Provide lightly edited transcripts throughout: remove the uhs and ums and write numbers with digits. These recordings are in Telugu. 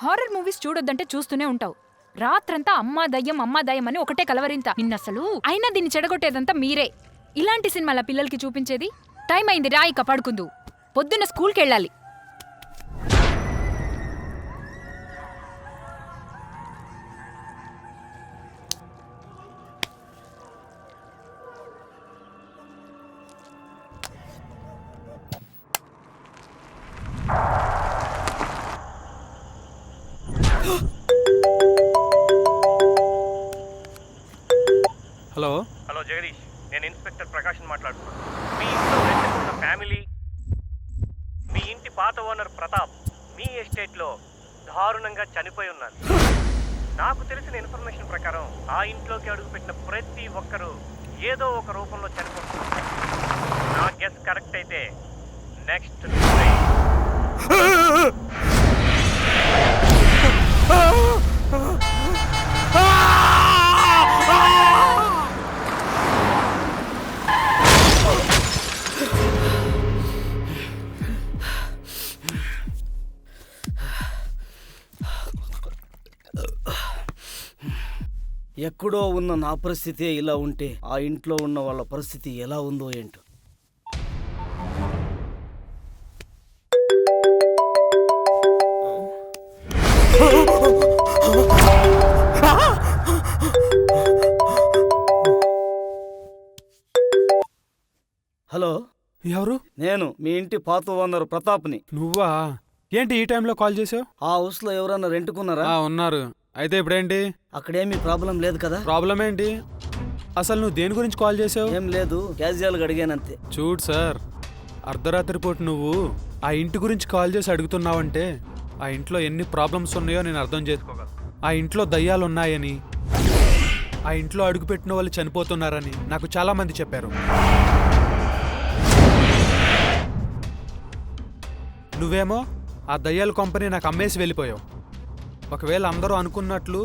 హారర్ మూవీస్ చూడొద్దంటే చూస్తూనే ఉంటావు. రాత్రంతా అమ్మా దయ్యం అని ఒకటే కలవరింత. నిన్నసలు అయినా దీన్ని చెడగొట్టేదంతా మీరే. ఇలాంటి సినిమాల పిల్లలకి చూపించేది? టైం అయింది, రా ఇక పడుకుందు. పొద్దున్న స్కూల్కెళ్ళాలి. హలో హలో జగదీష్, నేను ఇన్స్పెక్టర్ ప్రకాష్ని మాట్లాడుతున్నాను. మీ ఇంట్లో రెంట్కున్న ఫ్యామిలీ, మీ ఇంటి పాత ఓనర్ ప్రతాప్ మీ ఎస్టేట్లో దారుణంగా చనిపోయి ఉన్నారు. నాకు తెలిసిన ఇన్ఫర్మేషన్ ప్రకారం ఆ ఇంట్లోకి అడుగుపెట్టిన ప్రతి ఒక్కరూ ఏదో ఒక రూపంలో చనిపోతున్నారు. నా గెస్ కరెక్ట్ అయితే నెక్స్ట్ ఎక్కడో ఉన్న నా పరిస్థితి ఇలా ఉంటే ఆ ఇంట్లో ఉన్న వాళ్ళ పరిస్థితి ఎలా ఉందో ఏంటో. హలో, ఎవరు? నేను మీ ఇంటి పాత ఓనర్ ప్రతాప్ని. నువ్వా? ఏంటి ఈ టైంలో కాల్ చేసావు? ఆ హౌస్ లో ఎవరన్నా రెంట్కున్నారా? ఉన్నారు. అయితే ఇప్పుడేంటి? అక్కడేమీ ప్రాబ్లం లేదు కదా? ప్రాబ్లం ఏంటి? అసలు నువ్వు దేని గురించి కాల్ చేసావు? ఏం లేదు, క్యాజువల్గా అడిగానంతే. చూడు సార్, అర్ధరాత్రి పూట నువ్వు ఆ ఇంటి గురించి కాల్ చేసి అడుగుతున్నావంటే ఆ ఇంట్లో ఎన్ని ప్రాబ్లమ్స్ ఉన్నాయో నేను అర్థం చేసుకోగలను. ఆ ఇంట్లో దయ్యాలు ఉన్నాయని, ఆ ఇంట్లో అడుగుపెట్టిన వాళ్ళు చనిపోతున్నారని నాకు చాలా మంది చెప్పారు. నువ్వేమో ఆ దయ్యాల కంపెనీ నాకు అమ్మేసి వెళ్ళిపోయావు. ఒకవేళ అందరూ అనుకున్నట్లు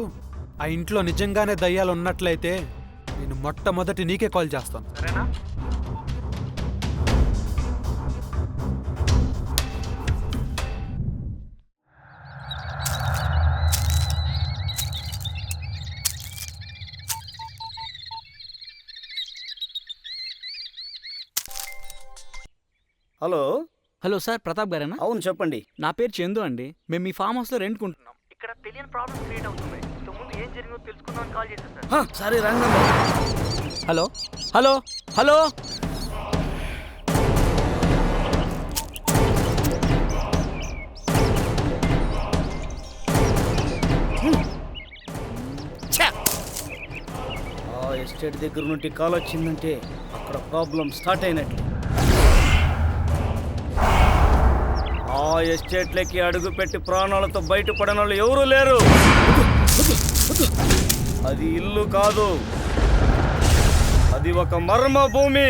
ఆ ఇంట్లో నిజంగానే దయ్యాలు ఉన్నట్లయితే నేను మొట్టమొదటి నీకే కాల్ చేస్తాను, సరేనా? హలో. హలో సార్, ప్రతాప్ గారేనా? అవును, చెప్పండి. నా పేరు చందు అండి. మేము మీ ఫామ్ హౌస్లో రెంట్కుంటున్నాం. ఇక్కడ తెలియని ప్రాబ్లం క్రియేట్ అవుతుంది. ముందు ఏం జరిగిందో తెలుసుకుందామని కాల్ చేశాను sir. Sorry, wrong number. Hello hello hello ఆ ఎస్టేట్ దగ్గర నుండి కాల్ వచ్చిందంటే అక్కడ ప్రాబ్లం స్టార్ట్ అయినట్లు. ఆ ఎస్టేట్లకి అడుగు పెట్టి ప్రాణాలతో బయటపడిన వాళ్ళు ఎవరూ లేరు. అది ఇల్లు కాదు, అది ఒక మర్మ భూమి.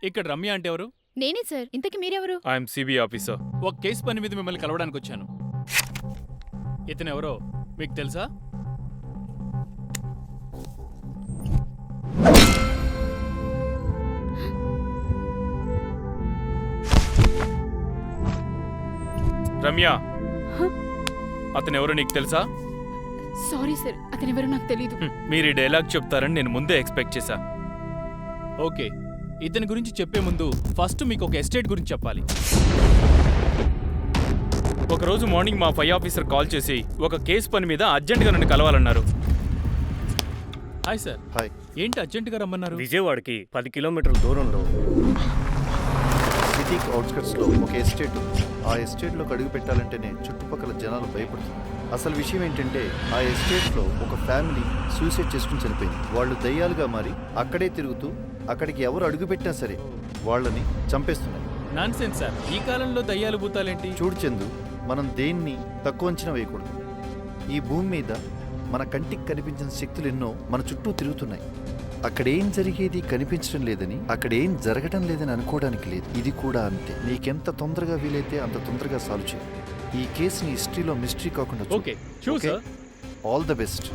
ఇక్కడ రమ్య అంటే ఎవరు? నేనే సార్. ఇంతకీ మీరెవరు? I'm CBI officer. ఒక కేసు పని మీద మిమ్మల్ని కలవడానికి వచ్చాను. ఇతను ఎవరో మీకు తెలుసా? రమ్య, అతను ఎవరో నీకు తెలుసా? సారీ సార్, అతనెవరో నాకు తెలీదు. మీరు ఈ డైలాగ్ చెప్తారని నేను ముందే ఎక్స్పెక్ట్ చేశా. ఓకే, ఇతని గురించి చెప్పే ముందు ఫస్ట్ మీకు ఒక ఎస్టేట్ గురించి చెప్పాలి. ఒకరోజు మార్నింగ్ మా పై ఆఫీసర్ కాల్ చేసి ఒక కేసు పని మీద అర్జెంటుగా నన్ను కలవాలన్నారు. Hi sir. హాయ్. ఏంటి అర్జెంటుగా రమ్మన్నారు? విజయవాడకి 10 కిలోమీటర్ల దూరంలో సిటీకి అవుట్స్కట్స్లో ఒక ఎస్టేట్ ఉంది. ఆ ఎస్టేట్లోకి అడుగు పెట్టాలంటేనే చుట్టుపక్కల జనాలు భయపడుతున్నారు. అసలు విషయం ఏంటంటే ఆ ఎస్టేట్లో ఒక ఫ్యామిలీ సూసైడ్ చేసుకుని చనిపోయింది. వాళ్ళు దయ్యాలుగా మారి అక్కడే తిరుగుతూ అక్కడికి ఎవరు అడుగుపెట్టినా సరే వాళ్ళని చంపేస్తున్నారు. నాన్సెన్స్ సార్, ఈ కాలంలో దయ్యాలు భూతాలేంటి? చూడు చందు, మనం దేన్ని తక్కువ అంచనా వేయకూడదు. ఈ భూమి మీద మన కంటికి కనిపించిన శక్తులు ఎన్నో మన చుట్టూ తిరుగుతున్నాయి. అక్కడేం జరిగేది కనిపించడం లేదని, అక్కడేం జరగడం లేదని అనుకోవడానికి లేదు. ఇది కూడా అంతే. నీకెంత తొందరగా వీలైతే అంత తొందరగా సాల్వ్ చేయి. ఈ కేసుని హిస్టరీలో మిస్టరీ కాకుండా okay, sure sir. All the best.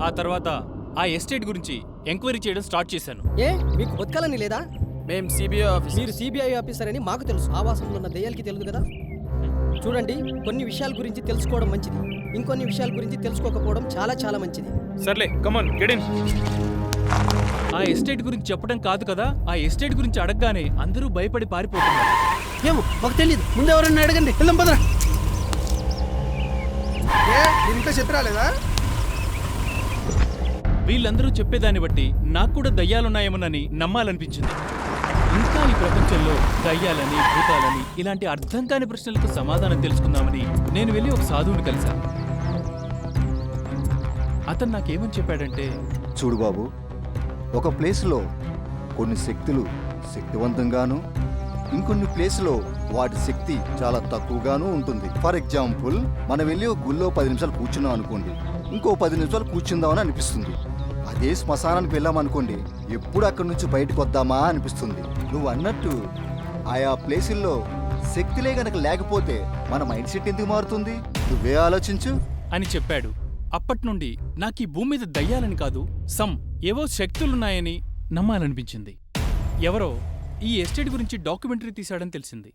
ఆ తర్వాత ఆ ఎస్టేట్ గురించి ఎంక్వైరీ చేయడం స్టార్ట్ చేశాను. ఏ మీకు బతకాలని లేదా? మేము సిబిఐ ఆఫీస్. మీరు సిబిఐ ఆఫీసర్ అని మాకు తెలుసు, ఆవాసంలో ఉన్న దయ్యాలకి తెలియదు కదా. చూడండి, కొన్ని విషయాల గురించి తెలుసుకోవడం మంచిది, ఇంకొన్ని విషయాల గురించి తెలుసుకోకపోవడం చాలా చాలా మంచిది. సర్లే కమాన్ గెట్ ఇన్. ఆ ఎస్టేట్ గురించి చెప్పడం కాదు కదా, ఆ ఎస్టేట్ గురించి అడగగానే అందరూ భయపడి పారిపోతున్నారు. ఏమో మాకు తెలియదు, ముందు ఎవరన్నా అడగండి. వెళ్దాం పదరా. ఇంత చెప్పరాలేదా? వీళ్ళందరూ చెప్పేదాన్ని బట్టి నాకు కూడా దయ్యాలున్నాయేమోనని నమ్మాలనిపించింది. ఇంకా ఈ ప్రపంచంలో దయ్యాలని, భూతాలని ఇలాంటి అర్థం కాని ప్రశ్నలకు సమాధానం తెలుసుకుందామని నేను వెళ్ళి ఒక సాధువుని కలిశాను. అతను నాకేమని చెప్పాడంటే, చూడు బాబు, ఒక ప్లేస్లో కొన్ని శక్తులు శక్తివంతంగాను, ఇంకొన్ని ప్లేస్లో వాటి శక్తి చాలా తక్కువగాను ఉంటుంది. ఫర్ ఎగ్జాంపుల్, మనం వెళ్ళి ఒక గుళ్ళో 10 నిమిషాలు కూర్చున్నాం అనుకోండి, ఇంకో 10 నిమిషాలు కూర్చుందామని అనిపిస్తుంది. అదే శ్మశానానికి వెళ్ళామనుకోండి, ఎప్పుడు అక్కడి నుంచి బయటకు వద్దామా అనిపిస్తుంది. నువ్వు అన్నట్టు ఆయా ప్లేసుల్లో శక్తిలే గనక లేకపోతే మన మైండ్ సెట్ ఎందుకు మారుతుంది? నువ్వే ఆలోచించు అని చెప్పాడు. అప్పట్నుండి నాకు ఈ భూమి మీద దయ్యాలని కాదు, ఏవో శక్తులున్నాయని నమ్మాలనిపించింది. ఎవరో ఈ ఎస్టేట్ గురించి డాక్యుమెంటరీ తీశాడని తెలిసింది.